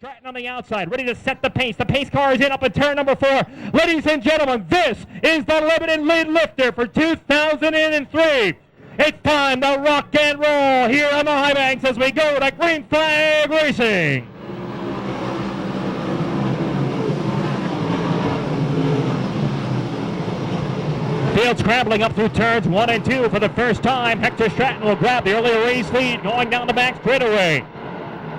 Stratton on the outside, ready to set the pace. The pace car is in up at turn number 4. Ladies and gentlemen, this is the Lebanon lead lifter for 2003. It's time to rock and roll here on the high banks as we go to green flag racing. Field scrambling up through turns 1 and 2 for the first time. Hector Stratton will grab the early race lead going down the back straightaway.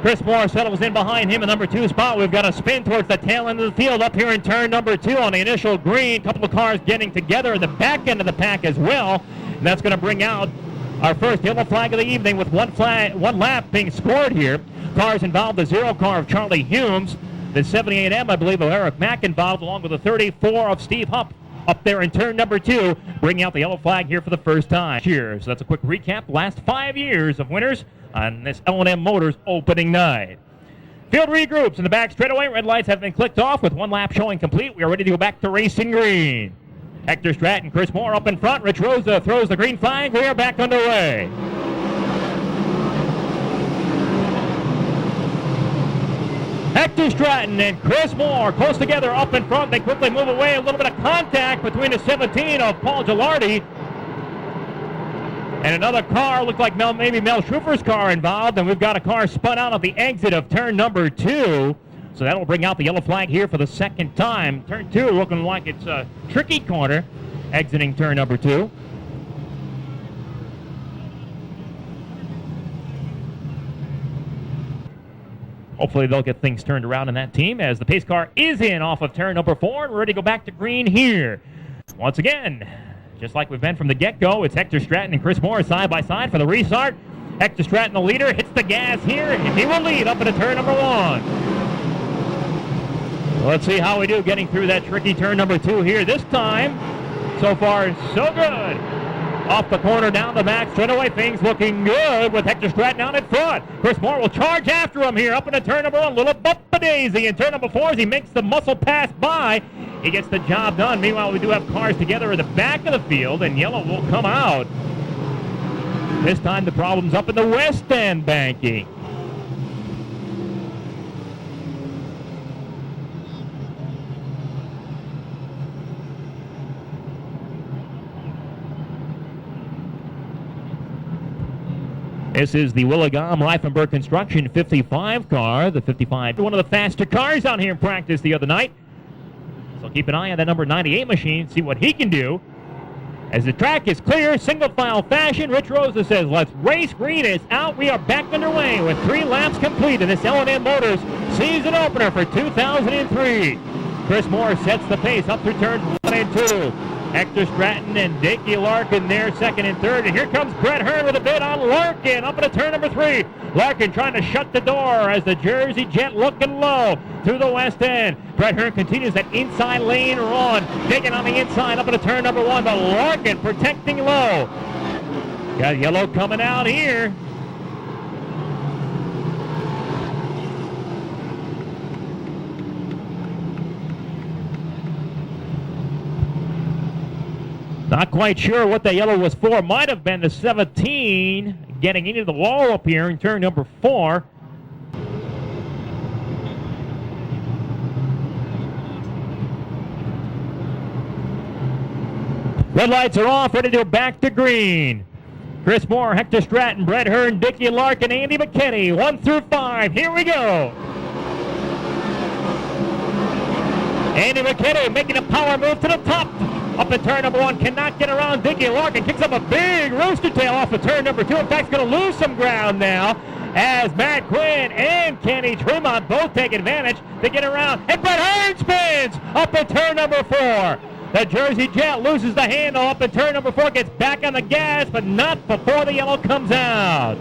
Chris Moore settles in behind him in number 2 spot. We've got a spin towards the tail end of the field up here in turn number 2 on the initial green. A couple of cars getting together in the back end of the pack as well. And that's going to bring out our first yellow flag of the evening with one lap being scored here. Cars involved, the 0 car of Charlie Humes, the 78M, I believe, of Eric Mack involved, along with the 34 of Steve Hupp up there in turn number 2, bringing out the yellow flag here for the first time. Cheers. So that's a quick recap. Last 5 years of winners on this L&M Motors opening night. Field regroups in the back straightaway. Red lights have been clicked off with one lap showing complete. We are ready to go back to racing green. Hector Stratton, Chris Moore up in front. Rich Rosa throws the green flag. We are back underway. Hector Stratton and Chris Moore close together up in front. They quickly move away. A little bit of contact between the 17 of Paul Gilardi and another car. Looked like maybe Mel Schrufer's car involved. And we've got a car spun out at the exit of turn number 2. So that'll bring out the yellow flag here for the second time. Turn 2 looking like it's a tricky corner exiting turn number 2. Hopefully they'll get things turned around in that team as the pace car is in off of turn number 4 and we're ready to go back to green here. Once again, just like we've been from the get-go, it's Hector Stratton and Chris Moore side by side for the restart. Hector Stratton, the leader, hits the gas here and he will lead up into turn number 1. Let's see how we do getting through that tricky turn number 2 here. This time, so far, so good. Off the corner, down the back, straightaway, things looking good with Hector Stratton out in front. Chris Moore will charge after him here up into turn number 1. Little bump-a-daisy in turn number 4 as he makes the muscle pass by. He gets the job done. Meanwhile, we do have cars together at the back of the field, and yellow will come out. This time the problem's up in the west end banking. This is the Willigam Reifenberg Construction 55 car, the 55, one of the faster cars out here in practice the other night. So keep an eye on that number 98 machine, see what he can do. As the track is clear, single file fashion, Rich Rosa says, let's race. Green is out. We are back underway with 3 laps complete in this L&M Motors season opener for 2003. Chris Moore sets the pace up through turns 1 and 2. Hector Stratton and Dickie Larkin there, 2nd and 3rd. And here comes Brett Hearn with a bid on Larkin up into turn number 3. Larkin trying to shut the door as the Jersey Jet looking low through the west end. Brett Hearn continues that inside lane run, digging on the inside up into turn number 1. But Larkin protecting low. Got yellow coming out here. Not quite sure what the yellow was for. Might have been the 17 getting into the wall up here in turn number 4. Red lights are off, ready to go back to green. Chris Moore, Hector Stratton, Brett Hearn, Dickie Larkin, Andy McKinney, 1 through 5. Here we go. Andy McKinney making a power move to the top. Up at turn number 1, cannot get around Dickie Larkin. Kicks up a big rooster tail off of turn number 2. In fact, he's going to lose some ground now as Matt Quinn and Kenny Tremont both take advantage to get around. And Brett Hearn spins up at turn number 4. The Jersey Jet loses the handle up at turn number 4, gets back on the gas, but not before the yellow comes out.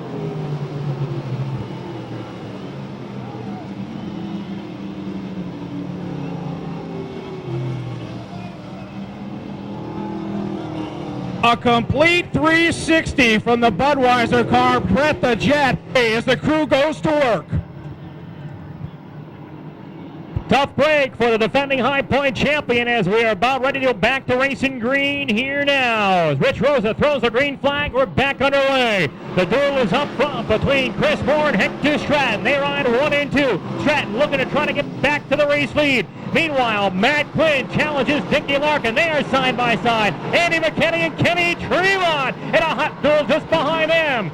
A complete 360 from the Budweiser car, Brett the Jet, as the crew goes to work. Tough break for the defending High Point champion as we are about ready to go back to racing green here now. As Rich Rosa throws the green flag, we're back underway. The duel is up front between Chris Moore and Hector Stratton. They ride 1 and 2. Stratton looking to try to get back to the race lead. Meanwhile, Matt Quinn challenges Dickie Larkin. They are side by side. Andy McKinney and Kenny Tremont in a hot duel just behind them.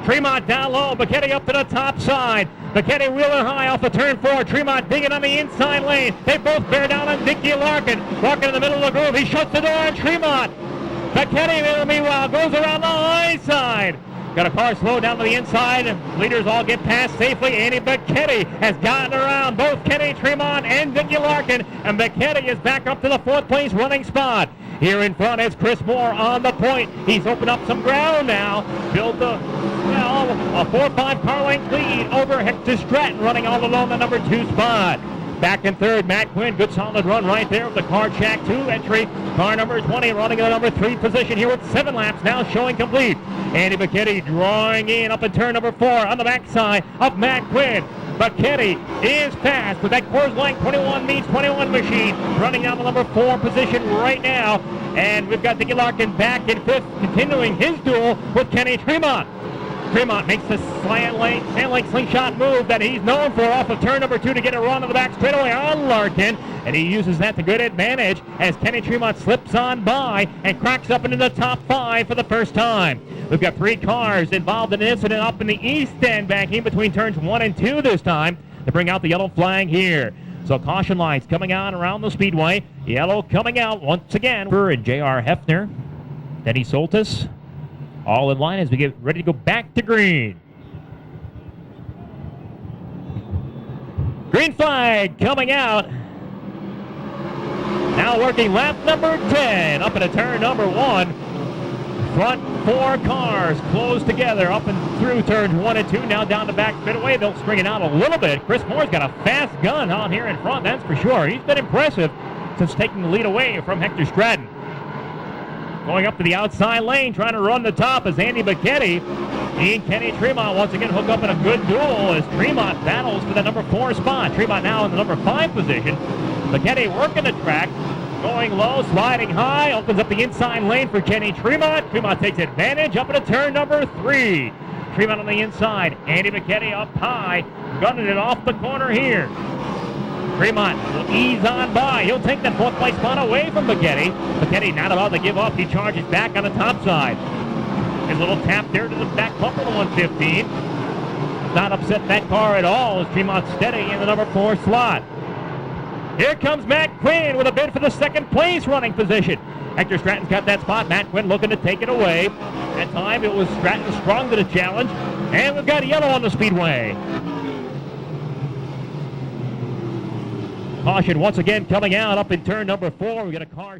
Tremont down low, McKinney up to the top side. McKinney wheeling high off of turn 4. Tremont digging on the inside lane. They both bear down on Dickie Larkin. Larkin in the middle of the groove. He shuts the door on Tremont. McKinney, meanwhile, goes around the high side. Got a car slow down to the inside. Leaders all get past safely. Andy McKinney has gotten around both Kenny Tremont and Dickie Larkin. And McKinney is back up to the 4th place running spot. Here in front is Chris Moore on the point. He's opened up some ground now. Built a 4-5 car length lead over Hector Stratton running all alone the number 2 spot. Back in 3rd, Matt Quinn. Good solid run right there with the car Shack 2 entry. Car number 20 running in the number 3 position here with 7 laps now showing complete. Andy McKinney drawing in up in turn number 4 on the backside of Matt Quinn. McKinney is fast with that Coors Light 21 meets 21 machine running down the number 4 position right now. And we've got Dickie Larkin back in 5th, continuing his duel with Kenny Tremont. Tremont makes the slant lane slingshot move that he's known for off of turn number 2 to get a run on the back straightaway on Larkin. And he uses that to good advantage as Kenny Tremont slips on by and cracks up into the top 5 for the first time. We've got 3 cars involved in an incident up in the east end banking between turns 1 and 2 this time to bring out the yellow flag here. So caution lights coming on around the speedway. Yellow coming out once again. And J.R. Hefner, Denny Soltis, all in line as we get ready to go back to green. Green flag coming out. Now working lap number 10 up into turn number 1. Front 4 cars close together up and through turns 1 and 2. Now down the back straightaway. They'll string it out a little bit. Chris Moore's got a fast gun on here in front, that's for sure. He's been impressive since taking the lead away from Hector Stratton. Going up to the outside lane, trying to run the top is Andy McKinney. He and Kenny Tremont once again hook up in a good duel as Tremont battles for the number 4 spot. Tremont now in the number 5 position. McKinney working the track, going low, sliding high, opens up the inside lane for Kenny Tremont. Tremont takes advantage up into turn number 3. Tremont on the inside, Andy McKinney up high, gunning it off the corner here. Tremont will ease on by. He'll take that 4th place spot away from McKinney. McKinney not about to give up. He charges back on the top side. His little tap there to the back bumper of the 115. Not upset that car at all as Tremont steady in the number 4 slot. Here comes Matt Quinn with a bid for the 2nd place running position. Hector Stratton's got that spot. Matt Quinn looking to take it away. That time it was Stratton strong to the challenge. And we've got yellow on the speedway. Caution once again coming out up in turn number 4. We got a car